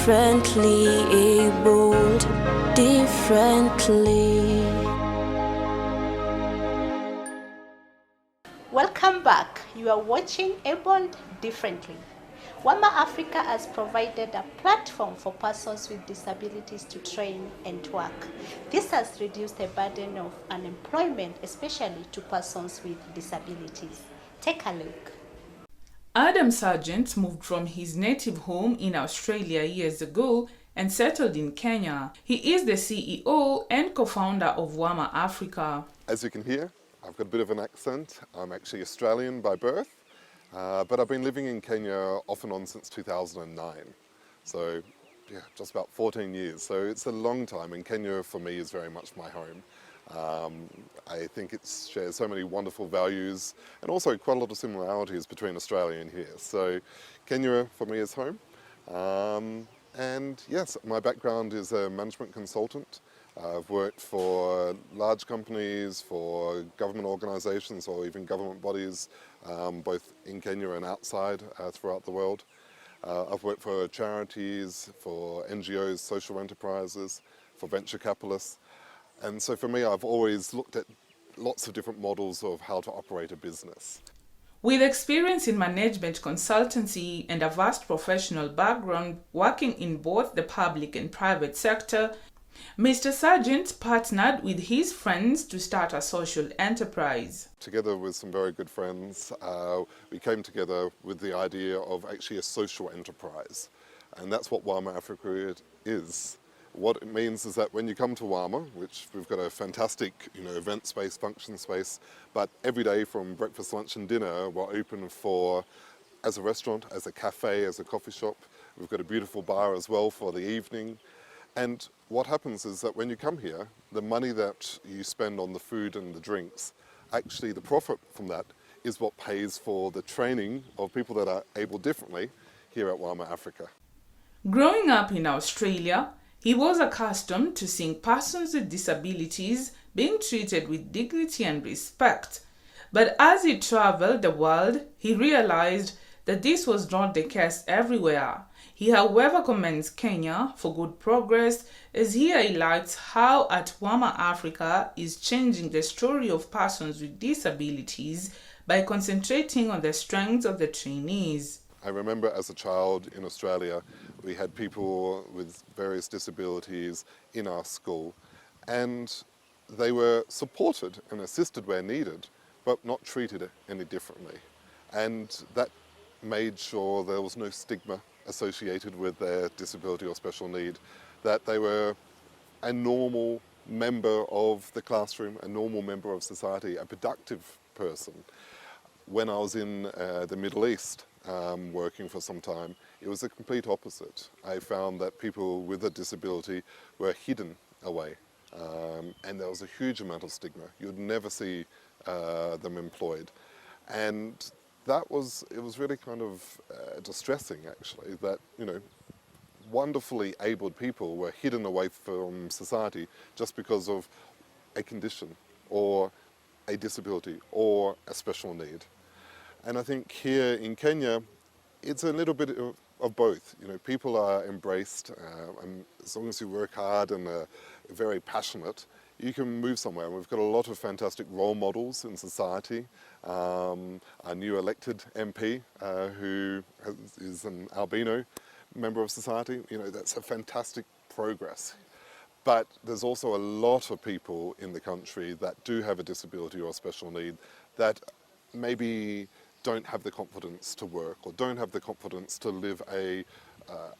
differently abled, differently. Welcome back. You are watching Abled Differently. WAMA Africa has provided a platform for persons with disabilities to train and work. This has reduced the burden of unemployment, especially to persons with disabilities. Take a look. Adam Sargent moved from his native home in Australia years ago and settled in Kenya. He is the CEO and co-founder of WAMA Africa. As you can hear, I've got a bit of an accent. I'm actually Australian by birth, but I've been living in Kenya off and on since 2009. So yeah, just about 14 years. So it's a long time, and Kenya for me is very much my home. I think it shares so many wonderful values and also quite a lot of similarities between Australia and here. So Kenya for me is home. And yes, my background is a management consultant. I've worked for large companies, for government organisations or even government bodies, both in Kenya and outside throughout the world. I've worked for charities, for NGOs, social enterprises, for venture capitalists. And so for me, I've always looked at lots of different models of how to operate a business. With experience in management consultancy and a vast professional background working in both the public and private sector, Mr. Sargent partnered with his friends to start a social enterprise. Together with some very good friends, we came together with the idea of actually a social enterprise. And that's what WAMA Africa is. What it means is that when you come to WAMA, which we've got a fantastic event space, function space, but every day from breakfast, lunch and dinner, we're open for, as a restaurant, as a cafe, as a coffee shop. We've got a beautiful bar as well for the evening. And what happens is that when you come here, the money that you spend on the food and the drinks, actually the profit from that is what pays for the training of people that are able differently here at WAMA Africa. Growing up in Australia, he was accustomed to seeing persons with disabilities being treated with dignity and respect. But as he traveled the world, he realized that this was not the case everywhere. He, however, commends Kenya for good progress as he highlights how at WAMA Africa is changing the story of persons with disabilities by concentrating on the strengths of the trainees. I remember as a child in Australia, we had people with various disabilities in our school, and they were supported and assisted where needed, but not treated any differently. And that made sure there was no stigma associated with their disability or special need, that they were a normal member of the classroom, a normal member of society, a productive person. When I was in the Middle East, working for some time, it was the complete opposite. I found that people with a disability were hidden away, and there was a huge amount of stigma. You'd never see them employed, and it was really kind of distressing actually that wonderfully abled people were hidden away from society just because of a condition or a disability or a special need. And I think here in Kenya, it's a little bit of both. People are embraced, and as long as you work hard and are very passionate, you can move somewhere. We've got a lot of fantastic role models in society. Our new elected MP, who is an albino member of society, that's a fantastic progress. But there's also a lot of people in the country that do have a disability or a special need that maybe don't have the confidence to work or don't have the confidence to live a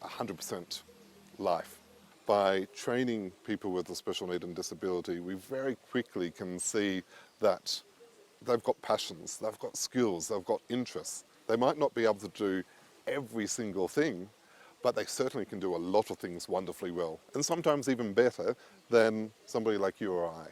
100% life. By training people with a special need and disability, we very quickly can see that they've got passions, they've got skills, they've got interests. They might not be able to do every single thing, but they certainly can do a lot of things wonderfully well, and sometimes even better than somebody like you or I.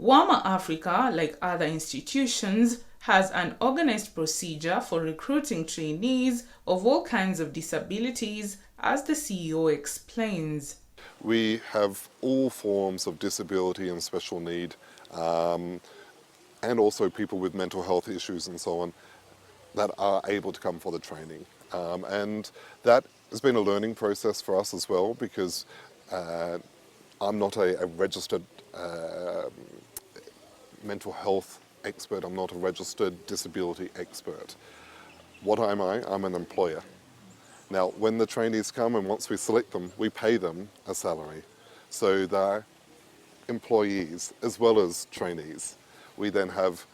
WAMA Africa, like other institutions, has an organized procedure for recruiting trainees of all kinds of disabilities, as the CEO explains. We have all forms of disability and special need, and also people with mental health issues and so on, that are able to come for the training. And that It's been a learning process for us as well, because I'm not a registered mental health expert. I'm not a registered disability expert. What am I? I'm an employer. Now, when the trainees come and once we select them, we pay them a salary. So they're employees as well as trainees. We then have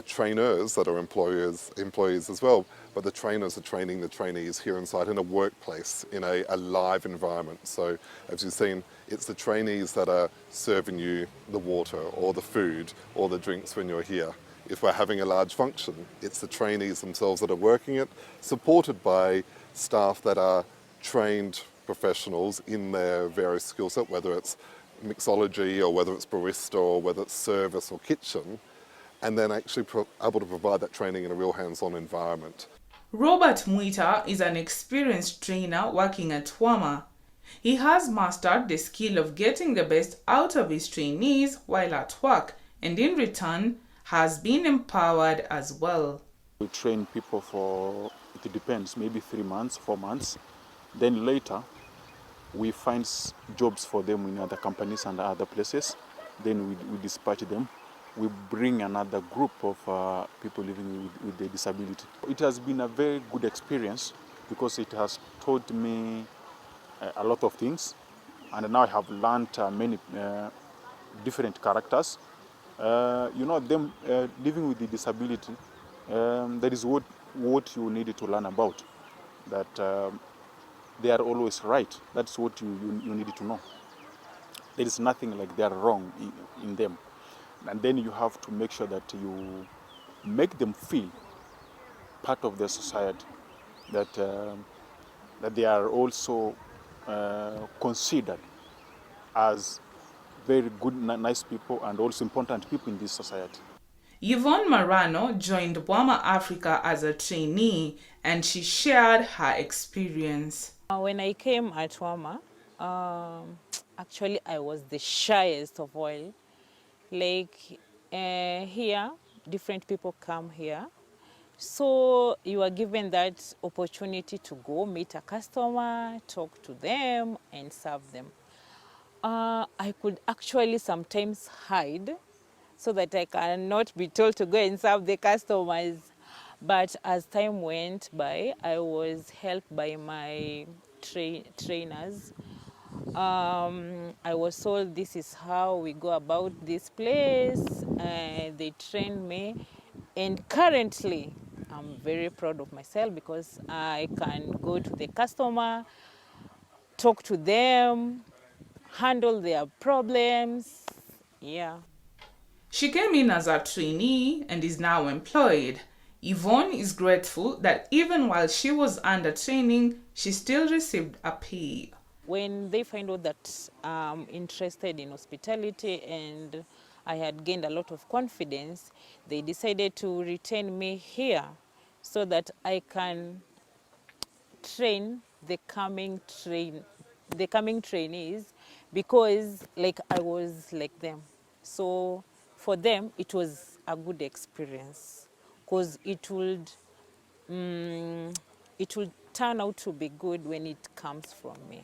trainers that are employees as well, but the trainers are training the trainees here inside in a workplace, in a live environment. So as you've seen, it's the trainees that are serving you the water or the food or the drinks when you're here. If we're having a large function, it's the trainees themselves that are working it, supported by staff that are trained professionals in their various skill set, whether it's mixology or whether it's barista or whether it's service or kitchen, and then actually able to provide that training in a real hands-on environment. Robert Muita is an experienced trainer working at WAMA. He has mastered the skill of getting the best out of his trainees while at work, and in return has been empowered as well. We train people for, it depends, maybe 3 months, 4 months. Then later, we find jobs for them in other companies and other places. Then we dispatch them. We bring another group of people living with a disability. It has been a very good experience because it has taught me a lot of things. And now I have learned many different characters. Them living with the disability, that is what you need to learn about. That they are always right. That's what you need to know. There is nothing like they are wrong in them. And then you have to make sure that you make them feel part of the society, that they are also considered as very good, nice people and also important people in this society. Yvonne Marano joined WAMA Africa as a trainee, and she shared her experience. When I came at WAMA, actually I was the shyest of all. Like here, different people come here. So you are given that opportunity to go meet a customer, talk to them and serve them. I could actually sometimes hide so that I cannot be told to go and serve the customers. But as time went by, I was helped by my trainers. I was told this is how we go about this place. They trained me, and currently I'm very proud of myself because I can go to the customer, talk to them, handle their problems. Yeah. She came in as a trainee and is now employed. Yvonne is grateful that even while she was under training, she still received a pay. When they find out that I'm interested in hospitality and I had gained a lot of confidence, they decided to retain me here so that I can train the coming trainees, because like I was like them. So for them it was a good experience because it would turn out to be good when it comes from me.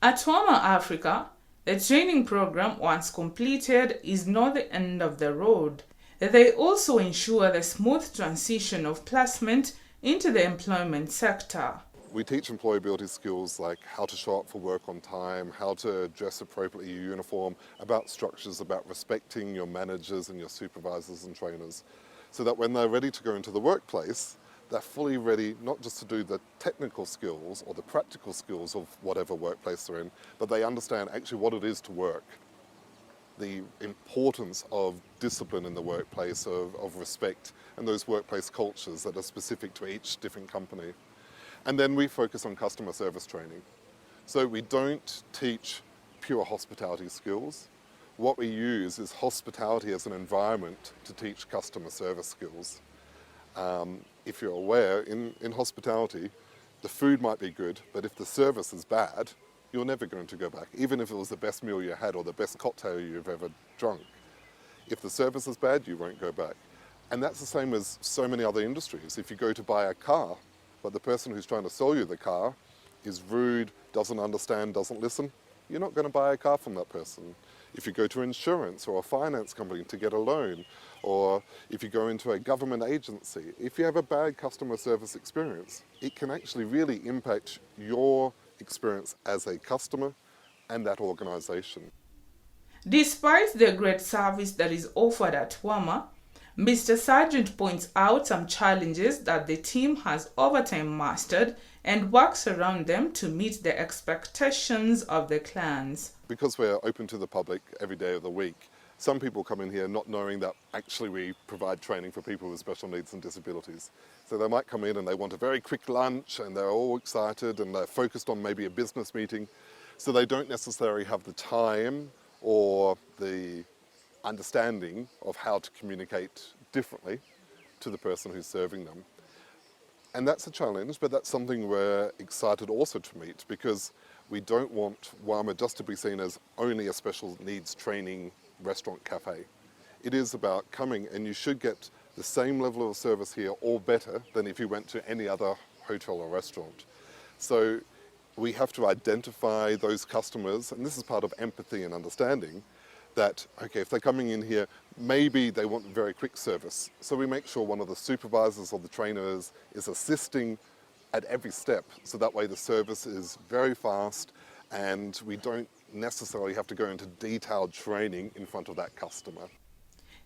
At WAMA Africa, the training program, once completed, is not the end of the road. They also ensure the smooth transition of placement into the employment sector. We teach employability skills like how to show up for work on time, how to dress appropriately your uniform, about structures, about respecting your managers and your supervisors and trainers, so that when they're ready to go into the workplace, they're fully ready not just to do the technical skills or the practical skills of whatever workplace they're in, but they understand actually what it is to work. The importance of discipline in the workplace, of respect, and those workplace cultures that are specific to each different company. And then we focus on customer service training. So we don't teach pure hospitality skills. What we use is hospitality as an environment to teach customer service skills. If you're aware, in hospitality, the food might be good, but if the service is bad, you're never going to go back, even if it was the best meal you had or the best cocktail you've ever drunk. If the service is bad, you won't go back. And that's the same as so many other industries. If you go to buy a car, but the person who's trying to sell you the car is rude, doesn't understand, doesn't listen, you're not going to buy a car from that person. If you go to insurance or a finance company to get a loan, or if you go into a government agency, if you have a bad customer service experience, it can actually really impact your experience as a customer and that organisation. Despite the great service that is offered at WAMA, Mr. Sargent points out some challenges that the team has over time mastered and works around them to meet the expectations of the clients. Because we're open to the public every day of the week, some people come in here not knowing that actually we provide training for people with special needs and disabilities. So they might come in and they want a very quick lunch and they're all excited and they're focused on maybe a business meeting. So they don't necessarily have the time or the understanding of how to communicate differently to the person who's serving them. And that's a challenge, but that's something we're excited also to meet, because we don't want WAMA just to be seen as only a special needs training restaurant cafe. It is about coming, and you should get the same level of service here or better than if you went to any other hotel or restaurant. So we have to identify those customers, and this is part of empathy and understanding, that, okay, if they're coming in here, maybe they want very quick service. So we make sure one of the supervisors or the trainers is assisting at every step, so that way the service is very fast and we don't necessarily have to go into detailed training in front of that customer.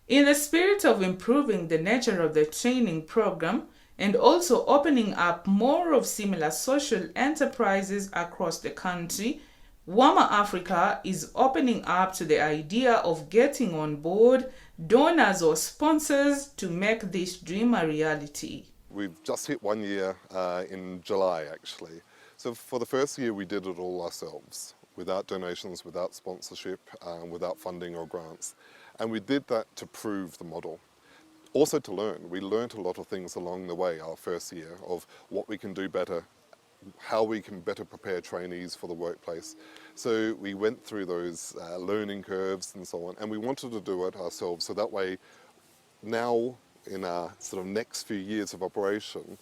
In the spirit of improving the nature of the training program and also opening up more of similar social enterprises across the country, WAMA Africa is opening up to the idea of getting on board donors or sponsors to make this dream a reality. We've just hit 1 year in July, actually. So for the first year, we did it all ourselves, without donations, without sponsorship, without funding or grants. And we did that to prove the model. Also to learn. We learned a lot of things along the way, our first year, of what we can do better, how we can better prepare trainees for the workplace. So we went through those learning curves and so on, and we wanted to do it ourselves, so that way now in our sort of next few years of operation,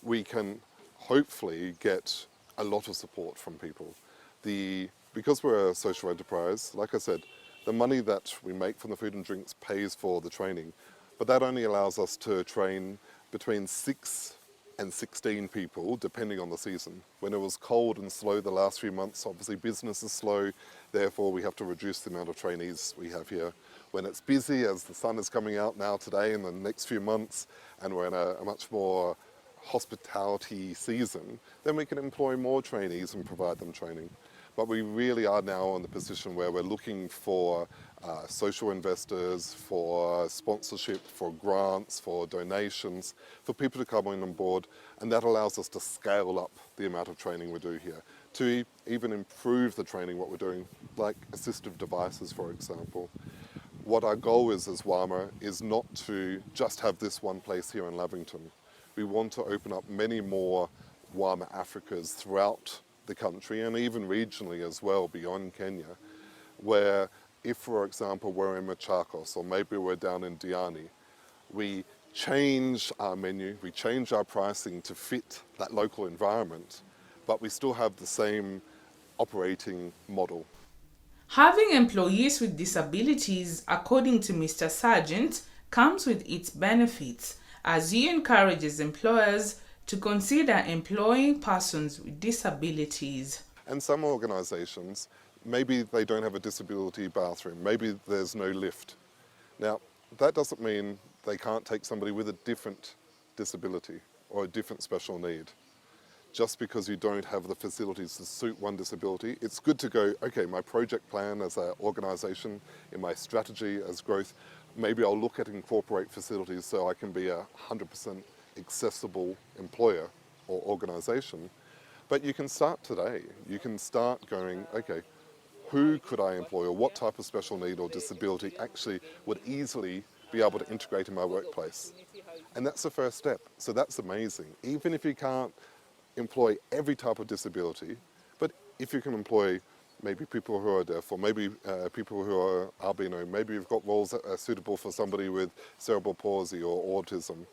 we can hopefully get a lot of support from people. Because we're a social enterprise, like I said, the money that we make from the food and drinks pays for the training, but that only allows us to train between 6 and 16 people, depending on the season. When it was cold and slow the last few months, obviously business is slow, therefore we have to reduce the amount of trainees we have here. When it's busy, as the sun is coming out now today in the next few months, and we're in a much more hospitality season, then we can employ more trainees and provide them training. But we really are now in the position where we're looking for social investors, for sponsorship, for grants, for donations, for people to come on board, and that allows us to scale up the amount of training we do here, to even improve the training what we're doing, like assistive devices, for example. What our goal is as WAMA is not to just have this one place here in Lavington. We want to open up many more WAMA Africas throughout the country and even regionally as well beyond Kenya, where if, for example, we're in Machakos or maybe we're down in Diani, we change our menu, we change our pricing to fit that local environment, but we still have the same operating model. Having employees with disabilities, according to Mr. Sargent, comes with its benefits, as he encourages employers to consider employing persons with disabilities. And some organisations, maybe they don't have a disability bathroom, maybe there's no lift. Now, that doesn't mean they can't take somebody with a different disability or a different special need. Just because you don't have the facilities to suit one disability, it's good to go, okay, my project plan as an organisation, in my strategy as growth, maybe I'll look at incorporate facilities so I can be a 100% accessible employer or organisation. But you can start today. You can start going, okay, who could I employ or what type of special need or disability actually would easily be able to integrate in my workplace? And that's the first step. So that's amazing. Even if you can't employ every type of disability, but if you can employ maybe people who are deaf or maybe people who are albino, maybe you've got roles that are suitable for somebody with cerebral palsy or autism,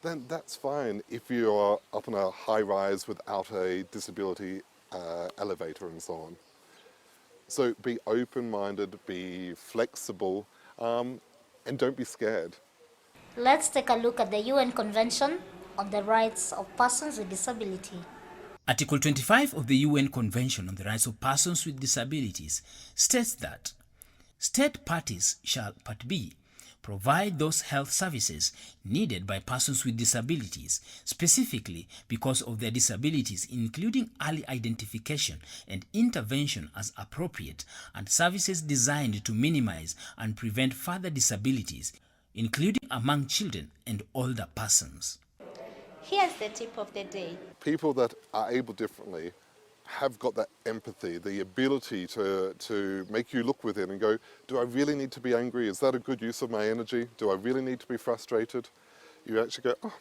then that's fine if you're up in a high rise without a disability elevator and so on. So be open-minded, be flexible, and don't be scared. Let's take a look at the UN Convention on the Rights of Persons with Disability. Article 25 of the UN Convention on the Rights of Persons with Disabilities states that state parties shall, Part B, provide those health services needed by persons with disabilities, specifically because of their disabilities, including early identification and intervention as appropriate, and services designed to minimize and prevent further disabilities, including among children and older persons. Here's the tip of the day. People that are able differently have got that empathy, the ability to make you look within and go, do I really need to be angry? Is that a good use of my energy? Do I really need to be frustrated? You actually go, oh,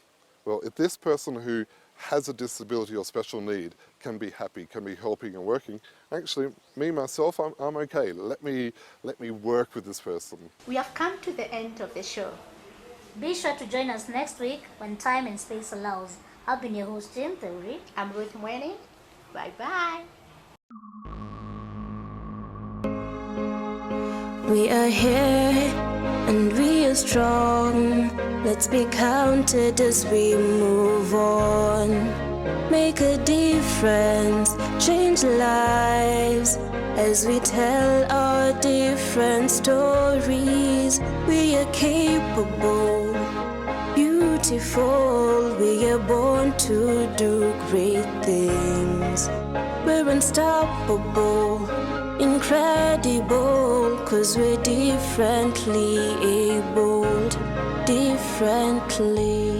well, if this person who has a disability or special need can be happy, can be helping and working, actually, me, myself, I'm okay. Let me work with this person. We have come to the end of the show. Be sure to join us next week when time and space allows. I've been your host, Jim Theory. I'm Ruth Mweni. Bye-bye. We are here and we are strong. Let's be counted as we move on. Make a difference, change lives as we tell our different stories. We are capable, beautiful. We are born to do great things. We're unstoppable, incredible, 'cause we're differently abled, differently.